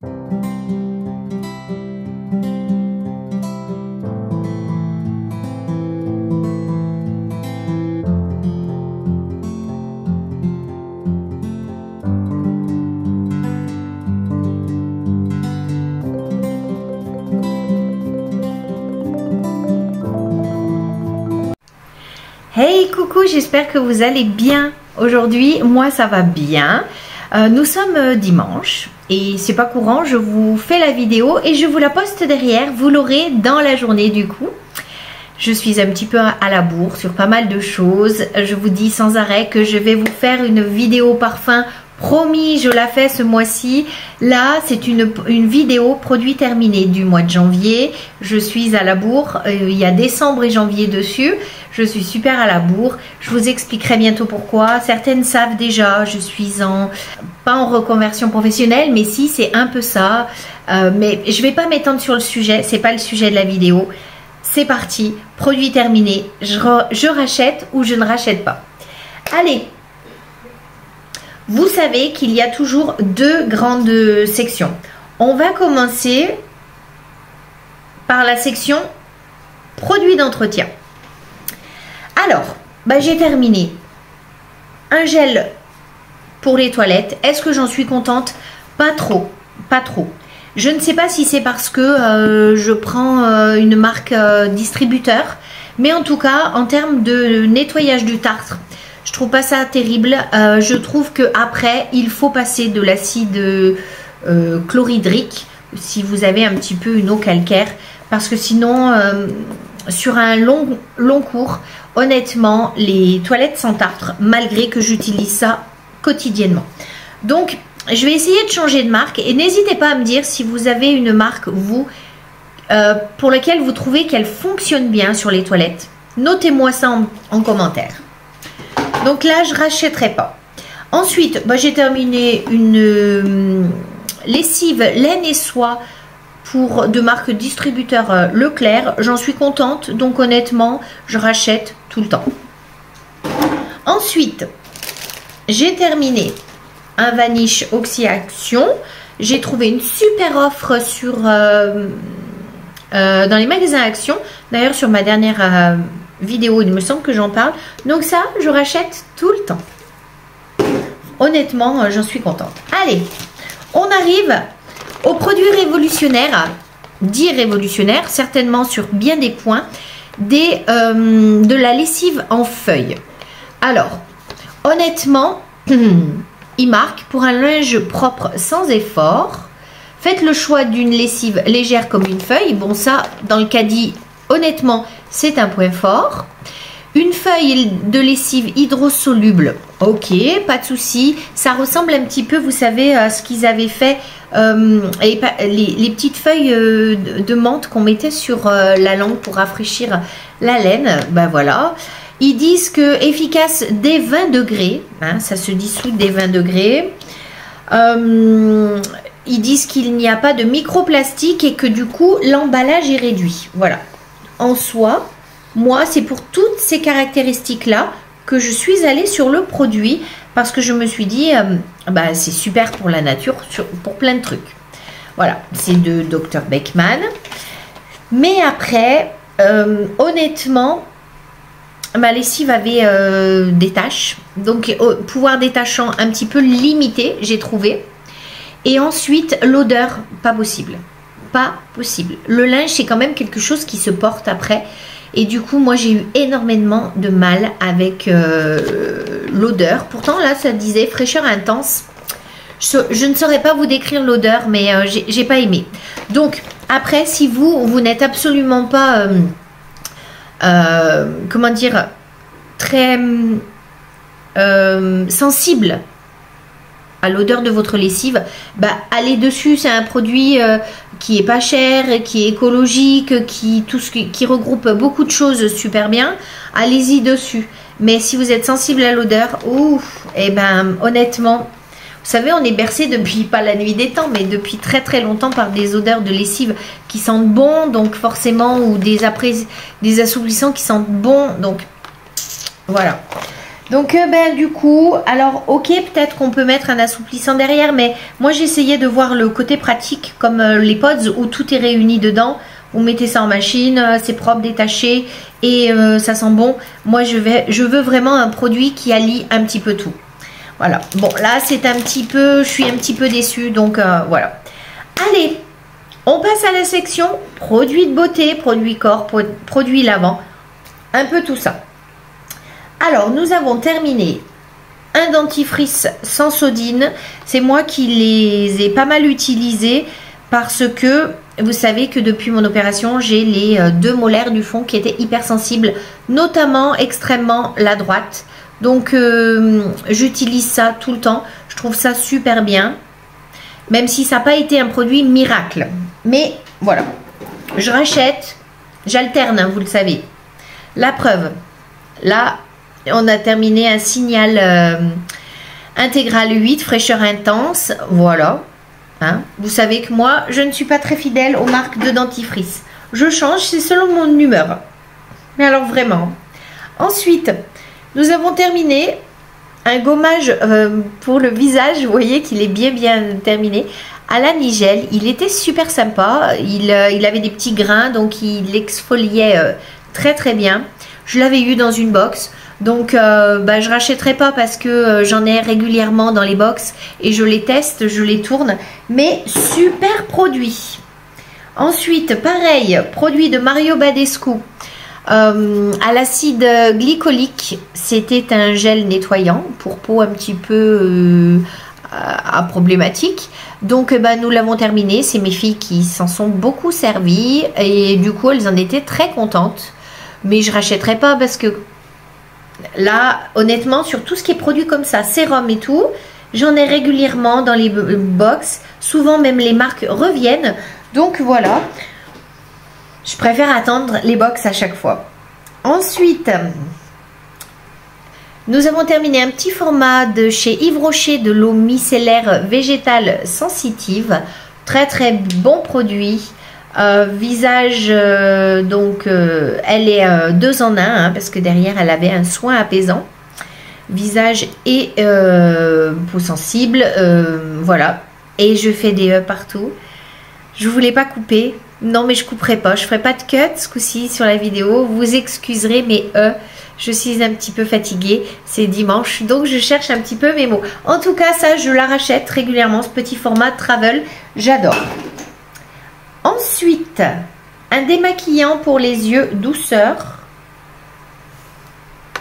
Hey coucou, j'espère que vous allez bien. Aujourd'hui, moi ça va bien. Nous sommes dimanche et c'est pas courant, je vous fais la vidéo et je vous la poste derrière, vous l'aurez dans la journée du coup. Je suis un petit peu à la bourre sur pas mal de choses. Je vous dis sans arrêt que je vais vous faire une vidéo parfum. Promis, je la fais ce mois-ci. Là, c'est une vidéo produit terminé du mois de janvier. Je suis à la bourre. Il y a décembre et janvier dessus. Je suis super à la bourre. Je vous expliquerai bientôt pourquoi. Certaines savent déjà. Je suis pas en reconversion professionnelle, mais si, c'est un peu ça. Mais je vais pas m'étendre sur le sujet. C'est pas le sujet de la vidéo. C'est parti. Produit terminé. Je rachète ou je ne rachète pas. Allez. Vous savez qu'il y a toujours deux grandes sections. On va commencer par la section produits d'entretien. Alors, j'ai terminé. Un gel pour les toilettes. Est-ce que j'en suis contente? Pas trop, pas trop. Je ne sais pas si c'est parce que je prends une marque distributeur, mais en tout cas, en termes de nettoyage du tartre, je trouve pas ça terrible. Je trouve que après il faut passer de l'acide chlorhydrique si vous avez un petit peu une eau calcaire, parce que sinon sur un long cours, honnêtement, les toilettes sans tartre, malgré que j'utilise ça quotidiennement. Donc je vais essayer de changer de marque et n'hésitez pas à me dire si vous avez une marque vous pour laquelle vous trouvez qu'elle fonctionne bien sur les toilettes. Notez-moi ça en commentaire. Donc là, je ne rachèterai pas. Ensuite, j'ai terminé une lessive laine et soie de marque distributeur Leclerc. J'en suis contente. Donc honnêtement, je rachète tout le temps. Ensuite, j'ai terminé un Vanish Oxy Action. J'ai trouvé une super offre dans les magasins Action. D'ailleurs, sur ma dernière vidéo, il me semble que j'en parle. Donc ça, je rachète tout le temps. Honnêtement, j'en suis contente. Allez, on arrive aux produits révolutionnaires, dits révolutionnaires, certainement sur bien des points, de la lessive en feuille. Alors, honnêtement, il marque pour un linge propre sans effort. Faites le choix d'une lessive légère comme une feuille. Bon, ça, dans le caddie, honnêtement, c'est un point fort. Une feuille de lessive hydrosoluble, ok, pas de souci. Ça ressemble un petit peu, vous savez, à ce qu'ils avaient fait, les petites feuilles de menthe qu'on mettait sur la langue pour rafraîchir la laine. Voilà. Ils disent que efficace dès 20 degrés, hein, ça se dissout dès 20 degrés. Ils disent qu'il n'y a pas de microplastique et que du coup, l'emballage est réduit. Voilà. En soi, moi, c'est pour toutes ces caractéristiques-là que je suis allée sur le produit, parce que je me suis dit, c'est super pour la nature, pour plein de trucs. Voilà, c'est de Dr Beckmann. Mais après, honnêtement, ma lessive avait des taches. Donc, pouvoir détachant un petit peu limité, j'ai trouvé. Et ensuite, l'odeur, pas possible. Pas possible. Le linge, c'est quand même quelque chose qui se porte après. Et du coup, moi, j'ai eu énormément de mal avec l'odeur. Pourtant, là, ça disait fraîcheur intense. Je ne saurais pas vous décrire l'odeur, mais j'ai pas aimé. Donc, après, si vous n'êtes absolument pas, comment dire, très sensible à l'odeur de votre lessive, allez dessus. C'est un produit qui est pas cher, qui est écologique, qui regroupe beaucoup de choses super bien. Allez-y dessus. Mais si vous êtes sensible à l'odeur, honnêtement, vous savez, on est bercé depuis, pas la nuit des temps, mais depuis très très longtemps par des odeurs de lessive qui sentent bon, donc forcément, ou des assouplissants qui sentent bon, donc voilà. Donc ben, du coup, alors ok, peut-être qu'on peut mettre un assouplissant derrière, mais moi j'essayais de voir le côté pratique comme les pods où tout est réuni dedans. Vous mettez ça en machine, c'est propre, détaché et ça sent bon. Moi je veux vraiment un produit qui allie un petit peu tout. Voilà, bon là c'est un petit peu, je suis un petit peu déçue, donc voilà. Allez, on passe à la section produits de beauté, produits corps, produits lavants, un peu tout ça. Alors, nous avons terminé un dentifrice sans sodine. C'est moi qui les ai pas mal utilisés parce que vous savez que depuis mon opération, j'ai les 2 molaires du fond qui étaient hypersensibles, notamment extrêmement la droite. Donc, j'utilise ça tout le temps. Je trouve ça super bien, même si ça n'a pas été un produit miracle. Mais voilà, je rachète, j'alterne, hein, vous le savez. La preuve, là, on a terminé un signal intégral 8, fraîcheur intense. Voilà. Hein. Vous savez que moi, je ne suis pas très fidèle aux marques de dentifrice. Je change, c'est selon mon humeur. Mais alors vraiment. Ensuite, nous avons terminé un gommage pour le visage. Vous voyez qu'il est bien terminé. À la nigel, il était super sympa. Il avait des petits grains, donc il exfoliait très bien. Je l'avais eu dans une box. Donc, je rachèterai pas parce que j'en ai régulièrement dans les box et je les teste, je les tourne. Mais super produit. Ensuite, pareil, produit de Mario Badescu à l'acide glycolique. C'était un gel nettoyant pour peau un petit peu problématique. Donc, nous l'avons terminé. C'est mes filles qui s'en sont beaucoup servies et du coup, elles en étaient très contentes. Mais je rachèterai pas parce que là, honnêtement, sur tout ce qui est produit comme ça, sérum et tout, j'en ai régulièrement dans les box. Souvent, même les marques reviennent. Donc, voilà. Je préfère attendre les box à chaque fois. Ensuite, nous avons terminé un petit format de chez Yves Rocher de l'eau micellaire végétale sensitive. Très bon produit. Visage, donc elle est 2 en 1 hein, parce que derrière elle avait un soin apaisant. Visage et peau sensible, voilà. Et je fais des partout. Je voulais pas couper. Non, mais je couperai pas. Je ferai pas de cut ce coup-ci sur la vidéo. Vous excuserez, mais je suis un petit peu fatiguée. C'est dimanche, donc je cherche un petit peu mes mots. En tout cas, ça, je la rachète régulièrement. Ce petit format travel, j'adore. Ensuite, un démaquillant pour les yeux douceur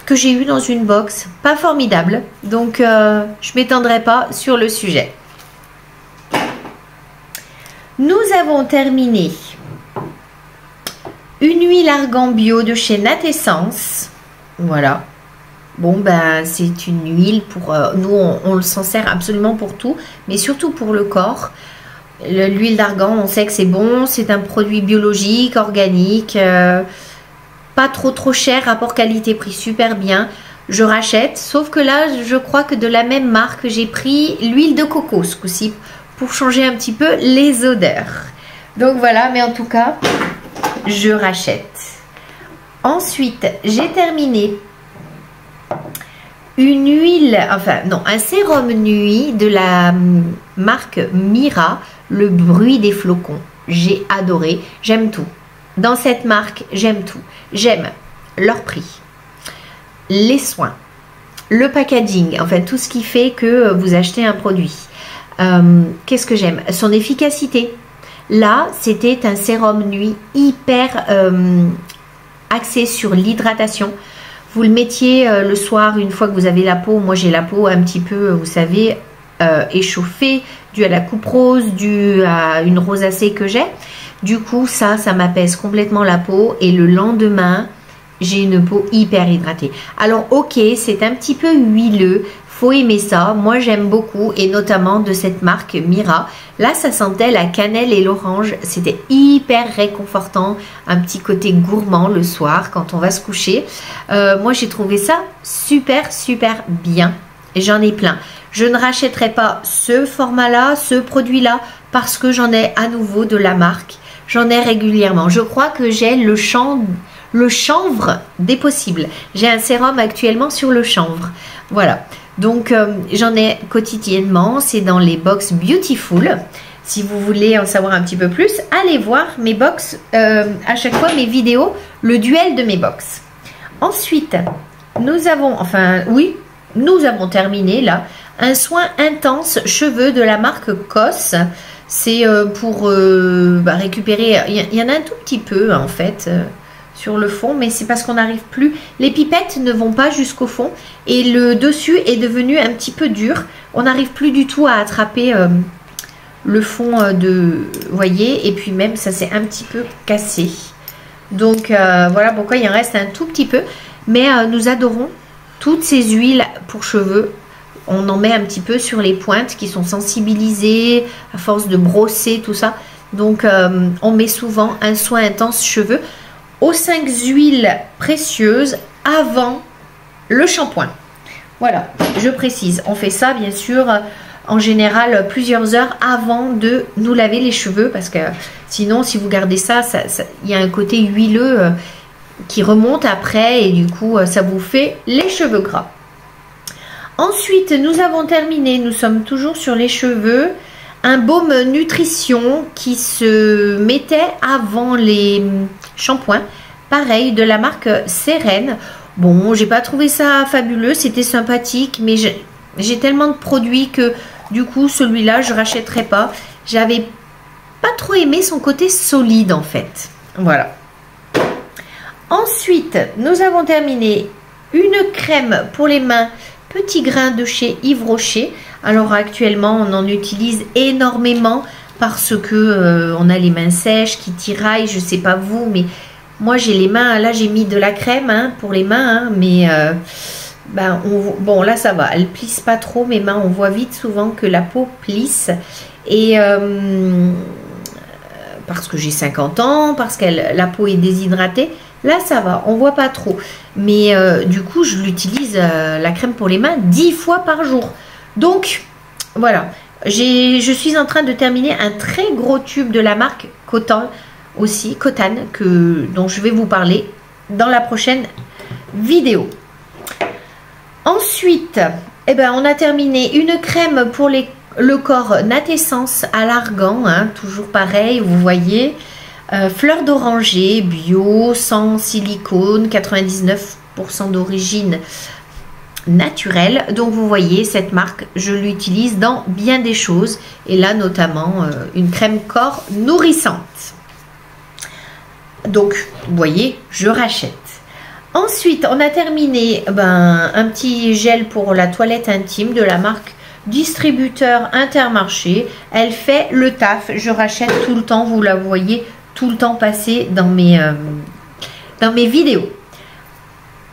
que j'ai eu dans une box. Pas formidable, donc je m'étendrai pas sur le sujet. Nous avons terminé une huile argan bio de chez Natessence. Voilà. Bon, ben, c'est une huile pour... nous, on s'en sert absolument pour tout, mais surtout pour le corps. L'huile d'argan, on sait que c'est bon. C'est un produit biologique, organique. Pas trop cher. Rapport qualité-prix, super bien. Je rachète. Sauf que là, je crois que de la même marque, j'ai pris l'huile de coco ce coup-ci pour changer un petit peu les odeurs. Donc voilà, mais en tout cas, je rachète. Ensuite, j'ai terminé une huile, enfin non, un sérum nuit de la marque Mira, le bruit des flocons. J'ai adoré, j'aime tout. Dans cette marque, j'aime tout. J'aime leur prix, les soins, le packaging, enfin tout ce qui fait que vous achetez un produit. Qu'est-ce que j'aime? Son efficacité. Là, c'était un sérum nuit hyper axé sur l'hydratation. Vous le mettiez le soir une fois que vous avez la peau. Moi, j'ai la peau un petit peu, vous savez, échauffée, due à la coupe rose, due à une rosacée que j'ai. Du coup, ça m'apaise complètement la peau. Et le lendemain, j'ai une peau hyper hydratée. Alors, ok, c'est un petit peu huileux. Faut aimer ça. Moi, j'aime beaucoup. Et notamment de cette marque Mira. Là, ça sentait la cannelle et l'orange. C'était hyper réconfortant. Un petit côté gourmand le soir quand on va se coucher. Moi, j'ai trouvé ça super bien. Et j'en ai plein. Je ne rachèterai pas ce format-là, ce produit-là, parce que j'en ai à nouveau de la marque. J'en ai régulièrement. Je crois que j'ai le champ le chanvre des possibles. J'ai un sérum actuellement sur le chanvre. Voilà. Donc, j'en ai quotidiennement. C'est dans les box Beautiful. Si vous voulez en savoir un petit peu plus, allez voir mes box, à chaque fois mes vidéos, le duel de mes box. Ensuite, nous avons terminé là, un soin intense cheveux de la marque COS. C'est pour récupérer, il y en a un tout petit peu en fait sur le fond, mais c'est parce qu'on n'arrive plus, les pipettes ne vont pas jusqu'au fond et le dessus est devenu un petit peu dur. On n'arrive plus du tout à attraper le fond vous voyez, et puis même ça s'est un petit peu cassé. Donc voilà pourquoi il en reste un tout petit peu, mais nous adorons toutes ces huiles pour cheveux. On en met un petit peu sur les pointes qui sont sensibilisées à force de brosser tout ça. Donc on met souvent un soin intense cheveux aux 5 huiles précieuses avant le shampoing. Voilà, je précise, on fait ça bien sûr en général plusieurs heures avant de nous laver les cheveux, parce que sinon si vous gardez ça, il y a un côté huileux qui remonte après et du coup ça vous fait les cheveux gras. Ensuite nous avons terminé, nous sommes toujours sur les cheveux, un baume nutrition qui se mettait avant les shampoings, pareil de la marque Sérène. Bon, j'ai pas trouvé ça fabuleux, c'était sympathique, mais j'ai tellement de produits que du coup celui-là je rachèterai pas. J'avais pas trop aimé son côté solide en fait. Voilà. Ensuite nous avons terminé une crème pour les mains petit grain de chez Yves Rocher. Alors actuellement on en utilise énormément parce que on a les mains sèches qui tiraillent. Je sais pas vous, mais moi j'ai les mains, là j'ai mis de la crème pour les mains, mais bon là ça va, elle plisse pas trop mes mains. On voit vite souvent que la peau plisse, et parce que j'ai 50 ans, parce que la peau est déshydratée, là ça va, on voit pas trop. Mais du coup je l'utilise, la crème pour les mains, 10 fois par jour. Donc voilà, je suis en train de terminer un très gros tube de la marque Cotan aussi, Cotan, dont je vais vous parler dans la prochaine vidéo. Ensuite, on a terminé une crème pour le corps Natessence à l'argan, toujours pareil, vous voyez, fleur d'oranger, bio, sans silicone, 99% d'origine naturelle. Donc vous voyez, cette marque, je l'utilise dans bien des choses, et là notamment une crème corps nourrissante. Donc vous voyez, je rachète. Ensuite, on a terminé un petit gel pour la toilette intime de la marque Distributeur Intermarché. Elle fait le taf, je rachète tout le temps, vous la voyez tout le temps passer dans mes vidéos.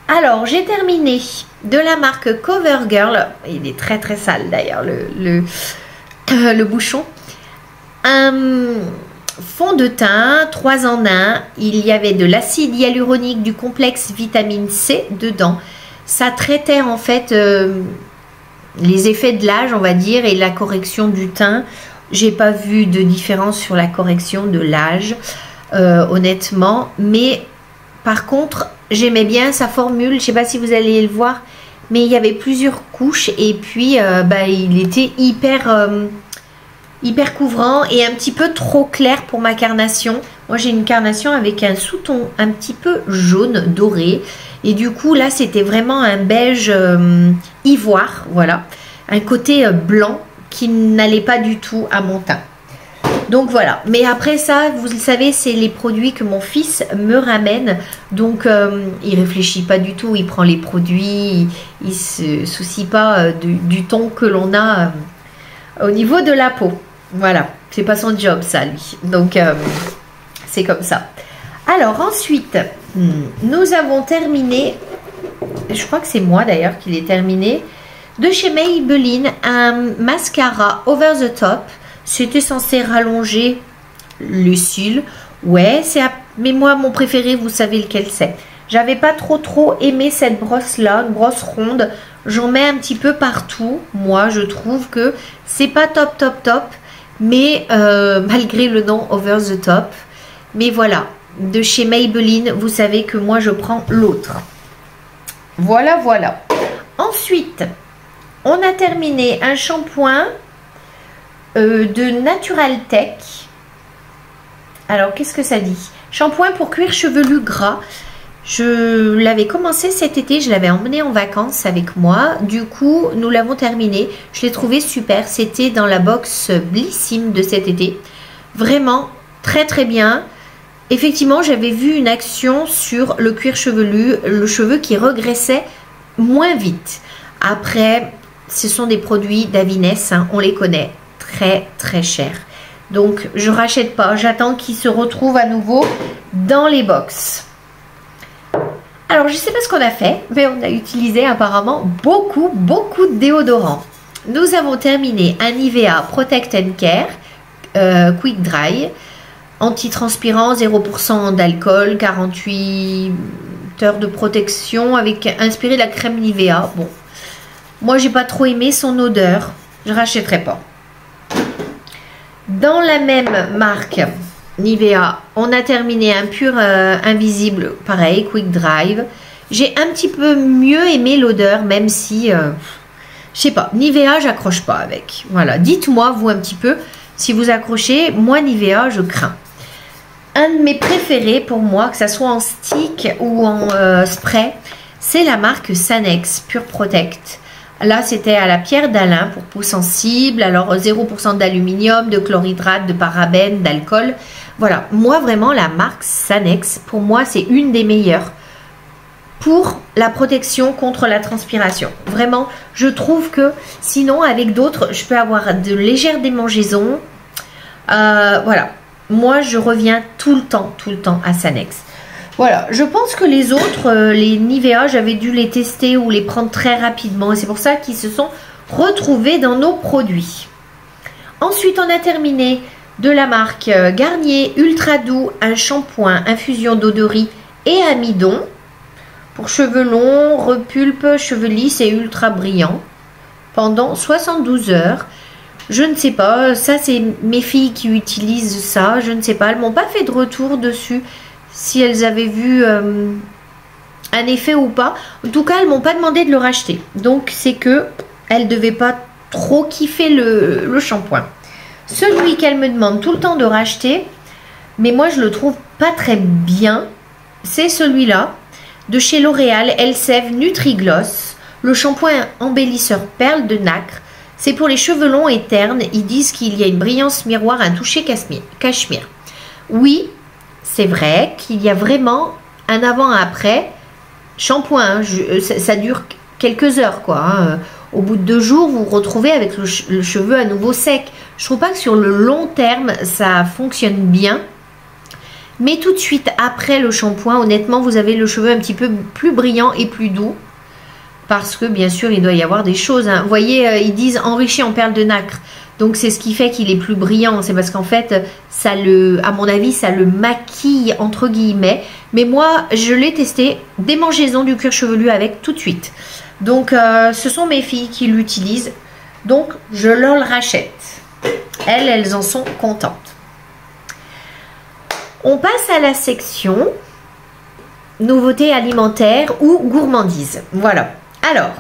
Alors, j'ai terminé de la marque CoverGirl. Il est très très sale d'ailleurs le bouchon. Un fond de teint 3 en 1. Il y avait de l'acide hyaluronique, du complexe vitamine C dedans. Ça traitait en fait les effets de l'âge, on va dire, et la correction du teint. J'ai pas vu de différence sur la correction de l'âge, honnêtement. Mais par contre, j'aimais bien sa formule. Je sais pas si vous allez le voir, mais il y avait plusieurs couches, et puis il était hyper couvrant et un petit peu trop clair pour ma carnation. Moi j'ai une carnation avec un sous-ton un petit peu jaune doré, et du coup là c'était vraiment un beige ivoire, voilà, un côté blanc qui n'allait pas du tout à mon teint. Donc voilà, mais après ça, vous le savez, c'est les produits que mon fils me ramène. Donc il réfléchit pas du tout, il prend les produits, il se soucie pas du ton que l'on a au niveau de la peau. Voilà, c'est pas son job ça lui. Donc c'est comme ça. Alors ensuite, nous avons terminé, je crois que c'est moi d'ailleurs qui l'ai terminé, de chez Maybelline, un mascara over the top. C'était censé rallonger les cils. Ouais, mais moi, mon préféré, vous savez lequel c'est. J'avais pas trop aimé cette brosse-là, une brosse ronde. J'en mets un petit peu partout. Moi, je trouve que c'est pas top. Mais malgré le nom over the top. Mais voilà, de chez Maybelline. Vous savez que moi je prends l'autre. Voilà, voilà. Ensuite, on a terminé un shampoing de Natural Tech. Alors, qu'est-ce que ça dit? Shampoing pour cuir chevelu gras. Je l'avais commencé cet été, je l'avais emmené en vacances avec moi. Du coup, nous l'avons terminé. Je l'ai trouvé super. C'était dans la box Blissim de cet été. Vraiment très très bien. Effectivement, j'avais vu une action sur le cuir chevelu, le cheveu qui regressait moins vite. Après, ce sont des produits d'Avines, hein, on les connaît, très très chers. Donc, je rachète pas, j'attends qu'ils se retrouvent à nouveau dans les box. Alors, je ne sais pas ce qu'on a fait, mais on a utilisé apparemment beaucoup de déodorants. Nous avons terminé un Nivea Protect and Care Quick Dry, antitranspirant, 0% d'alcool, 48 heures de protection, avec inspiré de la crème Nivea. Bon, moi, j'ai pas trop aimé son odeur, je rachèterai pas. Dans la même marque Nivea, on a terminé un pur invisible, pareil, Quick Drive. J'ai un petit peu mieux aimé l'odeur, même si, je sais pas, Nivea, j'accroche pas avec. Voilà, dites-moi, vous, un petit peu, si vous accrochez. Moi, Nivea, je crains. Un de mes préférés, pour moi, que ça soit en stick ou en spray, c'est la marque Sanex Pure Protect. Là, c'était à la pierre d'Alain pour peau sensible. Alors, 0% d'aluminium, de chlorhydrate, de parabènes, d'alcool. Voilà, moi vraiment la marque Sanex, pour moi c'est une des meilleures pour la protection contre la transpiration. Vraiment, je trouve que sinon avec d'autres, je peux avoir de légères démangeaisons. Voilà, moi je reviens tout le temps à Sanex. Voilà, je pense que les autres, les Nivea, j'avais dû les tester ou les prendre très rapidement. Et c'est pour ça qu'ils se sont retrouvés dans nos produits. Ensuite, on a terminé de la marque Garnier Ultra Doux, un shampoing infusion d'eau de riz et amidon pour cheveux longs, repulpe, cheveux lisses et ultra brillants pendant 72 heures. Je ne sais pas, ça c'est mes filles qui utilisent ça, je ne sais pas, elles m'ont pas fait de retour dessus si elles avaient vu un effet ou pas. En tout cas, elles m'ont pas demandé de le racheter, donc c'est que elles devaient pas trop kiffer le shampoing. Celui qu'elle me demande tout le temps de racheter, mais moi je le trouve pas très bien, c'est celui-là de chez L'Oréal, Elseve Nutri-Gloss, le shampoing embellisseur perle de nacre. C'est pour les cheveux longs et ternes. Ils disent qu'il y a une brillance miroir, un toucher cachemire. Oui, c'est vrai qu'il y a vraiment un avant-après shampoing. Ça dure quelques heures, quoi. Hein. Au bout de 2 jours, vous vous retrouvez avec le cheveu à nouveau sec. Je trouve pas que sur le long terme, ça fonctionne bien. Mais tout de suite après le shampoing, honnêtement, vous avez le cheveu un petit peu plus brillant et plus doux. Parce que, bien sûr, il doit y avoir des choses. Hein. Vous voyez, ils disent enrichi en perles de nacre. Donc, c'est ce qui fait qu'il est plus brillant. C'est parce qu'en fait, ça à mon avis, ça le maquille, entre guillemets. Mais moi, je l'ai testé. Démangeaison du cuir chevelu avec tout de suite. Donc, ce sont mes filles qui l'utilisent. Donc, je leur le rachète. Elles en sont contentes. On passe à la section nouveautés alimentaires ou gourmandises. Voilà. Alors,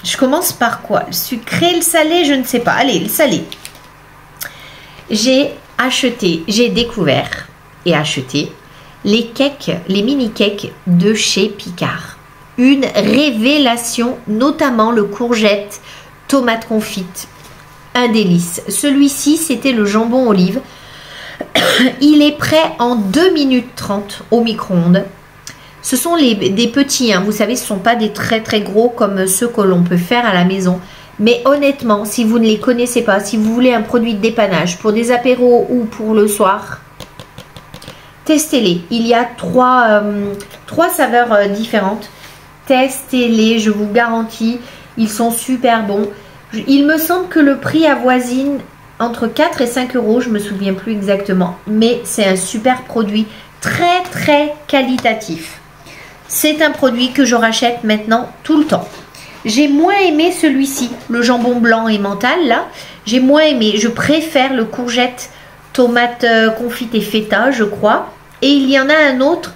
je commence par quoi? Le sucré, le salé, je ne sais pas. Allez, le salé. J'ai découvert et acheté les cakes, les mini cakes de chez Picard. Une révélation, notamment le courgette, tomate confite. Un délice. Celui-ci, c'était le jambon olive. Il est prêt en 2 minutes 30 au micro-ondes. Ce sont des petits, hein. Vous savez, ce ne sont pas des très très gros comme ceux que l'on peut faire à la maison. Mais honnêtement, si vous ne les connaissez pas, si vous voulez un produit de dépannage pour des apéros ou pour le soir, testez-les. Il y a trois saveurs différentes. Testez-les, je vous garantis, ils sont super bons. Il me semble que le prix avoisine entre 4 et 5 euros, je ne me souviens plus exactement. Mais c'est un super produit, très très qualitatif. C'est un produit que je rachète maintenant tout le temps. J'ai moins aimé celui-ci, le jambon blanc et mental là. J'ai moins aimé, je préfère le courgette, tomate confite et feta, je crois. Et il y en a un autre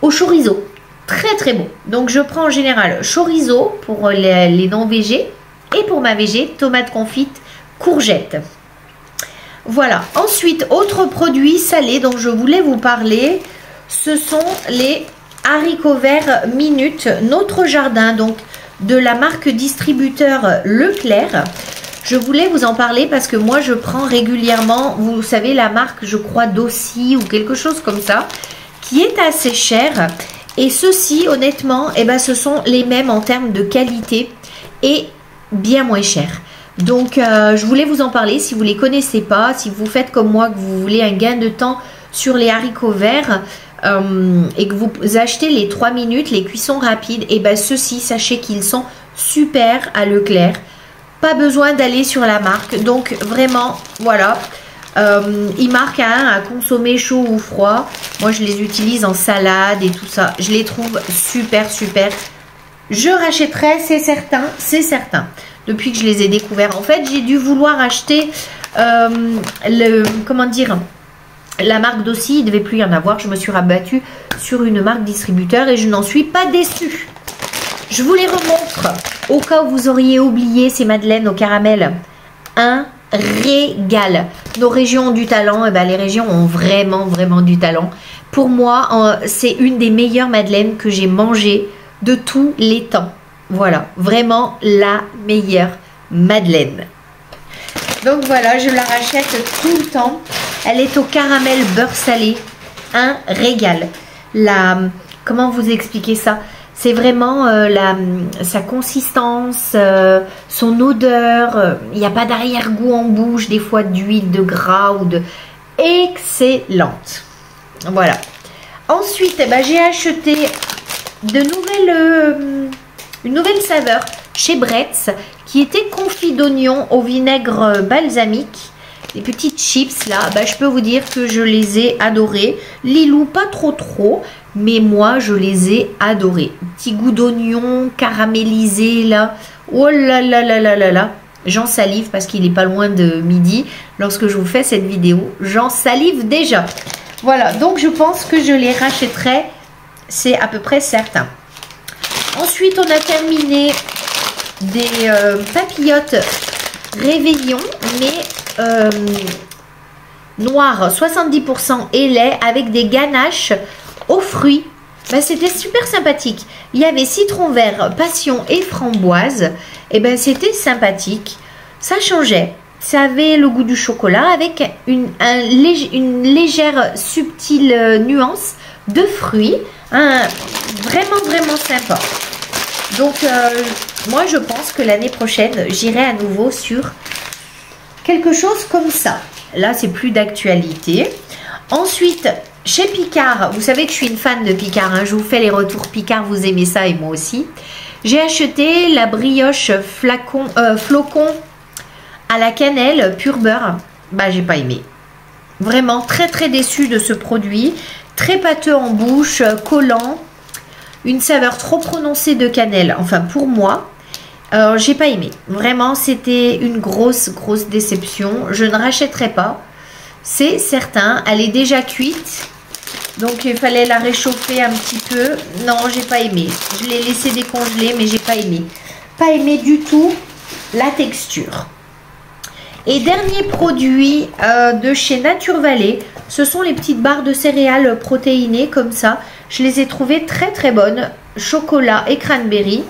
au chorizo. Très très bon. Donc je prends en général chorizo pour les non-végés. Et pour ma végé, tomate confite, courgette. Voilà. Ensuite, autre produit salé dont je voulais vous parler, ce sont les haricots verts Minute, notre jardin, donc de la marque distributeur Leclerc. Je voulais vous en parler parce que moi je prends régulièrement, vous savez la marque je crois Dossi ou quelque chose comme ça, qui est assez cher. Et ceux-ci honnêtement, eh ben, ce sont les mêmes en termes de qualité et bien moins cher. Donc je voulais vous en parler si vous ne les connaissez pas, si vous faites comme moi, que vous voulez un gain de temps sur les haricots verts et que vous achetez les 3 minutes, les cuissons rapides, et ben ceux-ci, sachez qu'ils sont super à Leclerc. Pas besoin d'aller sur la marque. Donc vraiment, voilà. Ils marquent à consommer chaud ou froid. Moi, je les utilise en salade et tout ça. Je les trouve super, super. Je rachèterai, c'est certain, c'est certain. Depuis que je les ai découverts. En fait, j'ai dû vouloir acheter comment dire, la marque Dossi. Il ne devait plus y en avoir. Je me suis rabattue sur une marque distributeur et je n'en suis pas déçue. Je vous les remontre au cas où vous auriez oublié ces madeleines au caramel. Un régal. Nos régions ont du talent. Et ben, les régions ont vraiment, vraiment du talent. Pour moi, c'est une des meilleures madeleines que j'ai mangées de tous les temps. Voilà, vraiment la meilleure madeleine. Donc voilà, je la rachète tout le temps. Elle est au caramel beurre salé. Un régal. Comment vous expliquer ça? C'est vraiment sa consistance, son odeur. Il n'y a pas d'arrière-goût en bouche, des fois d'huile, de gras ou de... Excellente. Voilà. Ensuite, eh ben, j'ai acheté une nouvelle saveur chez Bretz qui était confit d'oignon au vinaigre balsamique. Les petites chips là, ben, je peux vous dire que je les ai adorées. Lilou, pas trop. Mais moi, je les ai adorés. Petit goût d'oignon caramélisé là. Oh là là là là là là. J'en salive parce qu'il n'est pas loin de midi. Lorsque je vous fais cette vidéo, j'en salive déjà. Voilà, donc je pense que je les rachèterai. C'est à peu près certain. Ensuite, on a terminé des papillotes Réveillon, mais noir 70% et lait avec des ganaches aux fruits. Ben, c'était super sympathique. Il y avait citron vert, passion et framboise. Et ben c'était sympathique. Ça changeait. Ça avait le goût du chocolat avec une légère subtile nuance de fruits. Vraiment, vraiment sympa. Donc, moi, je pense que l'année prochaine, j'irai à nouveau sur quelque chose comme ça. Là, c'est plus d'actualité. Ensuite, chez Picard, vous savez que je suis une fan de Picard. Hein, je vous fais les retours Picard, vous aimez ça et moi aussi. J'ai acheté la brioche flocon à la cannelle pur beurre. Bah, j'ai pas aimé. Vraiment très, très déçue de ce produit. Très pâteux en bouche, collant. Une saveur trop prononcée de cannelle, enfin pour moi. J'ai pas aimé. Vraiment, c'était une grosse déception. Je ne rachèterai pas. C'est certain. Elle est déjà cuite. Donc, il fallait la réchauffer un petit peu. Non, j'ai pas aimé. Je l'ai laissé décongeler, mais j'ai pas aimé. Pas aimé du tout la texture. Et dernier produit de chez Nature Valley, ce sont les petites barres de céréales protéinées comme ça. Je les ai trouvées très très bonnes. Chocolat et cranberry.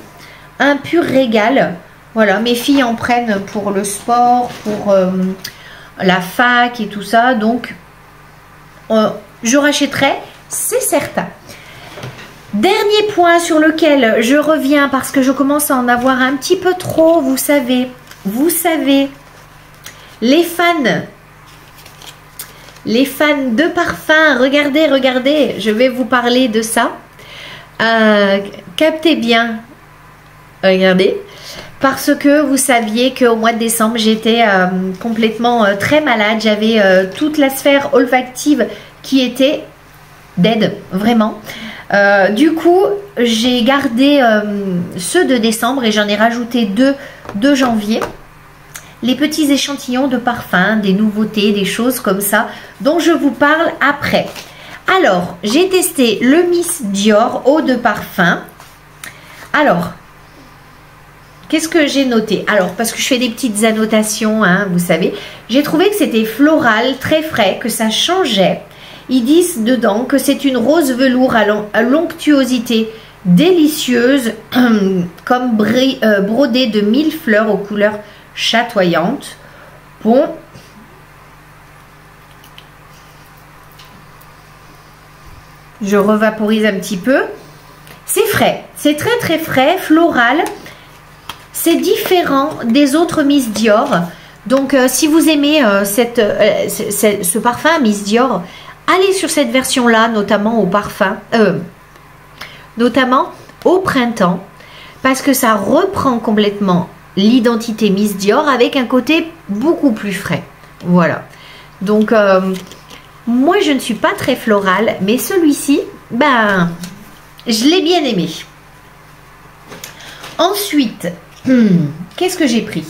Un pur régal. Voilà, mes filles en prennent pour le sport, pour la fac et tout ça. Donc, je rachèterai, c'est certain. Dernier point sur lequel je reviens parce que je commence à en avoir un petit peu trop. Vous savez, les fans de parfum, regardez, je vais vous parler de ça. Captez bien, regardez, parce que vous saviez qu'au mois de décembre, j'étais complètement très malade. J'avais toute la sphère olfactive qui était dead, vraiment. Du coup, j'ai gardé ceux de décembre et j'en ai rajouté deux de janvier. Les petits échantillons de parfums, des nouveautés, des choses comme ça dont je vous parle après. Alors, j'ai testé le Miss Dior eau de parfum. Alors, qu'est-ce que j'ai noté? Alors, parce que je fais des petites annotations, hein, vous savez. J'ai trouvé que c'était floral, très frais, que ça changeait. Ils disent dedans que c'est une rose velours à l'onctuosité délicieuse, comme brodée de 1000 fleurs aux couleurs chatoyantes. Bon. Je revaporise un petit peu. C'est frais. C'est très très frais, floral. C'est différent des autres Miss Dior. Donc, si vous aimez ce parfum Miss Dior, allez sur cette version-là, notamment au parfum, notamment au printemps, parce que ça reprend complètement l'identité Miss Dior avec un côté beaucoup plus frais. Voilà. Donc, moi, je ne suis pas très florale, mais celui-ci, ben, je l'ai bien aimé. Ensuite, qu'est-ce que j'ai pris?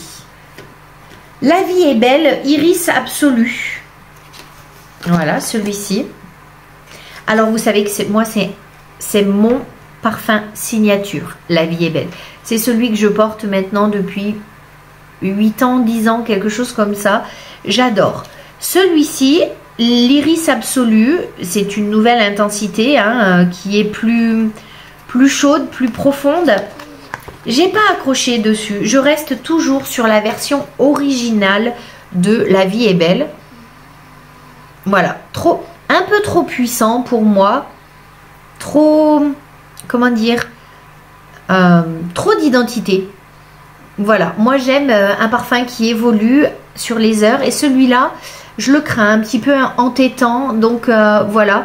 La vie est belle, Iris Absolu. Voilà, celui-ci. Alors, vous savez que moi, c'est mon parfum signature, La vie est belle. C'est celui que je porte maintenant depuis 8 ans, 10 ans, quelque chose comme ça. J'adore. Celui-ci, l'Iris Absolu, c'est une nouvelle intensité hein, qui est plus chaude, plus profonde. J'ai pas accroché dessus. Je reste toujours sur la version originale de La vie est belle. Voilà, un peu trop puissant pour moi. Trop, comment dire, trop d'identité. Voilà, moi j'aime un parfum qui évolue sur les heures et celui-là, je le crains un petit peu entêtant. Donc voilà,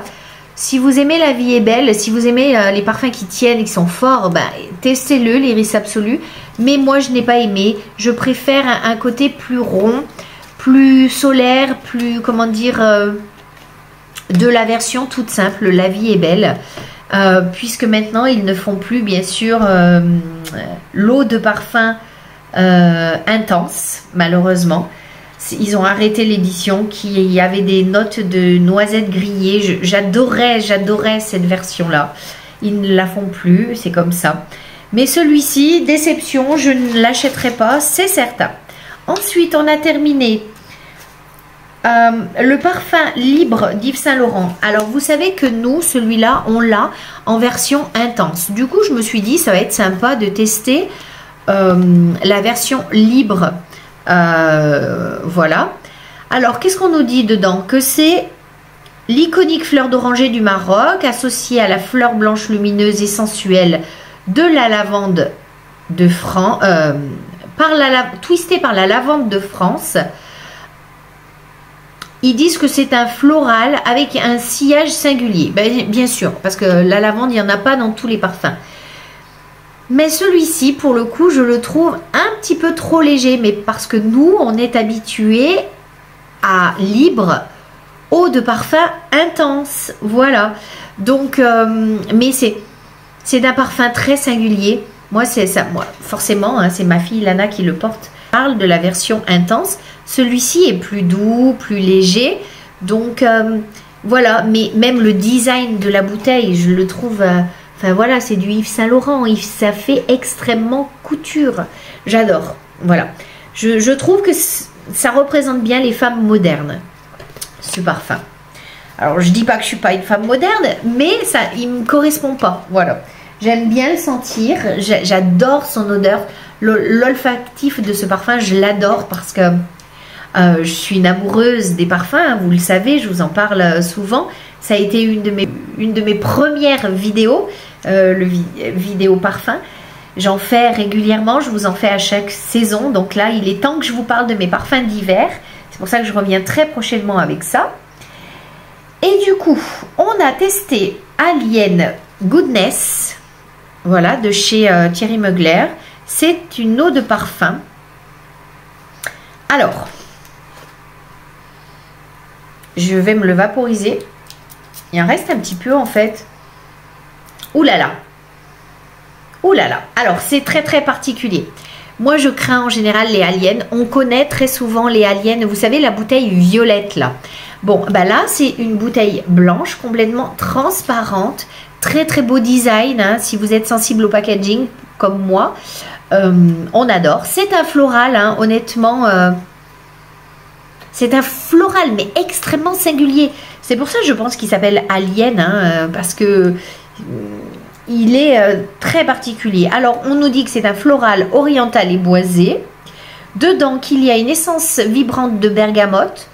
si vous aimez La vie est belle, si vous aimez les parfums qui tiennent et qui sont forts, ben, testez-le, l'Iris Absolu. Mais moi je n'ai pas aimé, je préfère un côté plus rond, plus solaire, plus, comment dire, de la version toute simple, La vie est belle. Puisque maintenant ils ne font plus bien sûr l'eau de parfum intense, malheureusement. Ils ont arrêté l'édition qui avait des notes de noisettes grillées. J'adorais cette version là. Ils ne la font plus, c'est comme ça. Mais celui-ci, déception, je ne l'achèterai pas, c'est certain. Ensuite on a terminé le parfum libre d'Yves Saint Laurent. Alors vous savez que nous, celui-là, on l'a en version intense. Du coup, je me suis dit, ça va être sympa de tester la version libre. Voilà. Alors, qu'est-ce qu'on nous dit dedans? Que c'est l'iconique fleur d'oranger du Maroc, associée à la fleur blanche lumineuse et sensuelle de la lavande de France, twistée par la lavande de France. Ils disent que c'est un floral avec un sillage singulier. Ben, bien sûr, parce que la lavande, il n'y en a pas dans tous les parfums. Mais celui-ci, pour le coup, je le trouve un petit peu trop léger. Mais parce que nous, on est habitués à libre, eau de parfum intense. Voilà. Donc, mais c'est d'un parfum très singulier. Moi, c'est ça. Moi, forcément, hein, c'est ma fille Lana qui le porte. Je parle de la version intense. Celui-ci est plus doux, plus léger. Donc, voilà. Mais même le design de la bouteille, je le trouve... enfin, voilà, c'est du Yves Saint Laurent. Ça fait extrêmement couture. J'adore. Voilà. Je trouve que ça représente bien les femmes modernes, ce parfum. Alors, je dis pas que je suis pas une femme moderne, mais ça, il me correspond pas. Voilà. J'aime bien le sentir. J'adore son odeur. L'olfactif de ce parfum, je l'adore parce que je suis une amoureuse des parfums. Hein, vous le savez, je vous en parle souvent. Ça a été une de mes premières vidéos, vidéo parfum. J'en fais régulièrement, je vous en fais à chaque saison. Donc là, il est temps que je vous parle de mes parfums d'hiver. C'est pour ça que je reviens très prochainement avec ça. Et du coup, on a testé Alien Goodness, voilà, de chez Thierry Mugler. C'est une eau de parfum. Alors, je vais me le vaporiser. Il en reste un petit peu en fait. Ouh là là. Ouh là là. Alors, c'est très très particulier. Moi, je crains en général les aliens. On connaît très souvent les aliens. Vous savez, la bouteille violette là. Bon, bah là, c'est une bouteille blanche, complètement transparente. Très, très beau design. Hein, si vous êtes sensible au packaging, comme moi, on adore. C'est un floral, hein, honnêtement. C'est un floral, mais extrêmement singulier. C'est pour ça que je pense qu'il s'appelle Alien, hein, parce que il est très particulier. Alors, on nous dit que c'est un floral oriental et boisé. Dedans, qu'il y a une essence vibrante de bergamote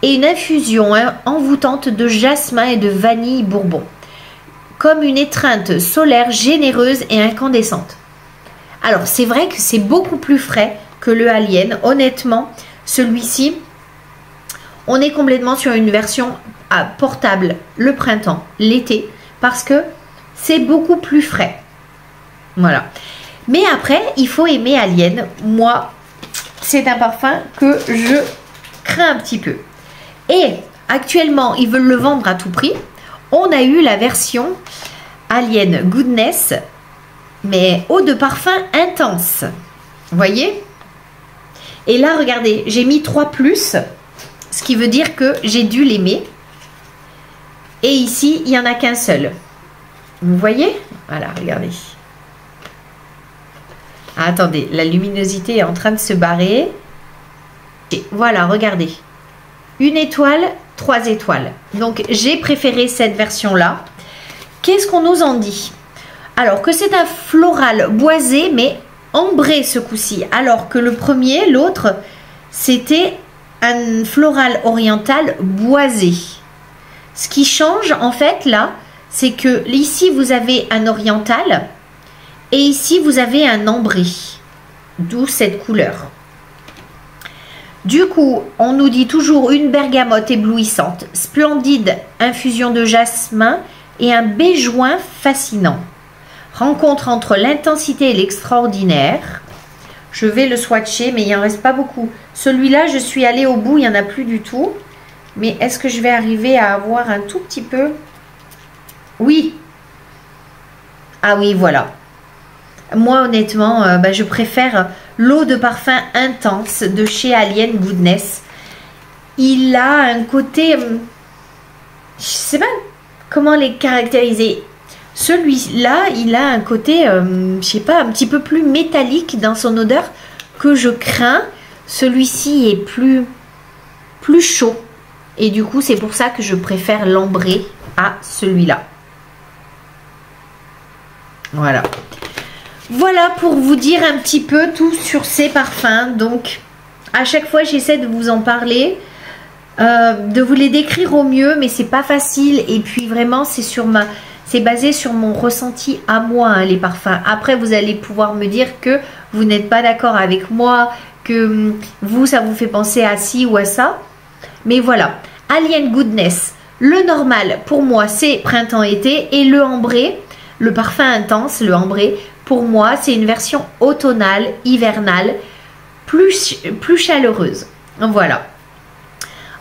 et une infusion envoûtante de jasmin et de vanille bourbon. Comme une étreinte solaire généreuse et incandescente. Alors, c'est vrai que c'est beaucoup plus frais que le Alien. Honnêtement, celui-ci, on est complètement sur une version portable le printemps, l'été, parce que c'est beaucoup plus frais. Voilà. Mais après, il faut aimer Alien. Moi, c'est un parfum que je crains un petit peu. Et actuellement, ils veulent le vendre à tout prix. On a eu la version Alien Goodness, mais eau de parfum intense. Vous voyez? Et là, regardez, j'ai mis 3+, ce qui veut dire que j'ai dû l'aimer. Et ici, il n'y en a qu'un seul. Vous voyez? Voilà, regardez. Ah, attendez, la luminosité est en train de se barrer. Et voilà, regardez. 1 étoile, 3 étoiles. Donc, j'ai préféré cette version-là. Qu'est-ce qu'on nous en dit? Alors, que c'est un floral boisé, mais ambré ce coup-ci. Alors que le premier, l'autre, c'était un floral oriental boisé. Ce qui change, en fait, là, c'est que ici, vous avez un oriental et ici, vous avez un ambré. D'où cette couleur. Du coup, on nous dit toujours une bergamote éblouissante, splendide infusion de jasmin et un béjoin fascinant. Rencontre entre l'intensité et l'extraordinaire. Je vais le swatcher, mais il n'en reste pas beaucoup. Celui-là, je suis allée au bout, il n'y en a plus du tout. Mais est-ce que je vais arriver à avoir un tout petit peu? Oui. Ah oui, voilà. Moi, honnêtement, je préfère l'eau de parfum intense de chez Alien Goodness. Il a un côté... je sais pas comment les caractériser. Celui-là, il a un côté, je sais pas, un petit peu plus métallique dans son odeur que je crains. Celui-ci est plus chaud. Et du coup, c'est pour ça que je préfère l'ambré à celui-là. Voilà. Voilà pour vous dire un petit peu tout sur ces parfums. Donc, à chaque fois, j'essaie de vous en parler, de vous les décrire au mieux, mais c'est pas facile. Et puis, vraiment, c'est basé sur mon ressenti à moi, hein, les parfums. Après, vous allez pouvoir me dire que vous n'êtes pas d'accord avec moi, que vous, ça vous fait penser à ci ou à ça. Mais voilà, Alien Goodness, le normal pour moi c'est printemps-été et le ambré, le parfum intense, le ambré, pour moi c'est une version automnale, hivernale, plus chaleureuse. Voilà.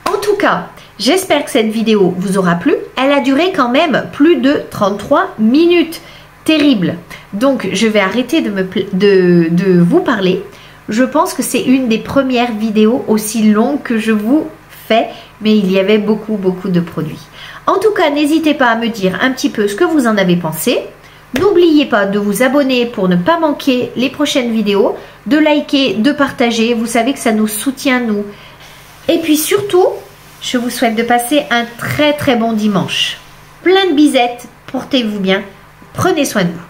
En tout cas, j'espère que cette vidéo vous aura plu. Elle a duré quand même plus de 33 minutes. Terrible. Donc je vais arrêter de vous parler. Je pense que c'est une des premières vidéos aussi longues que je vous fais, mais il y avait beaucoup de produits. En tout cas, n'hésitez pas à me dire un petit peu ce que vous en avez pensé. N'oubliez pas de vous abonner pour ne pas manquer les prochaines vidéos, de liker, de partager. Vous savez que ça nous soutient, nous. Et puis surtout, je vous souhaite de passer un très bon dimanche. Plein de bisettes, portez-vous bien, prenez soin de vous.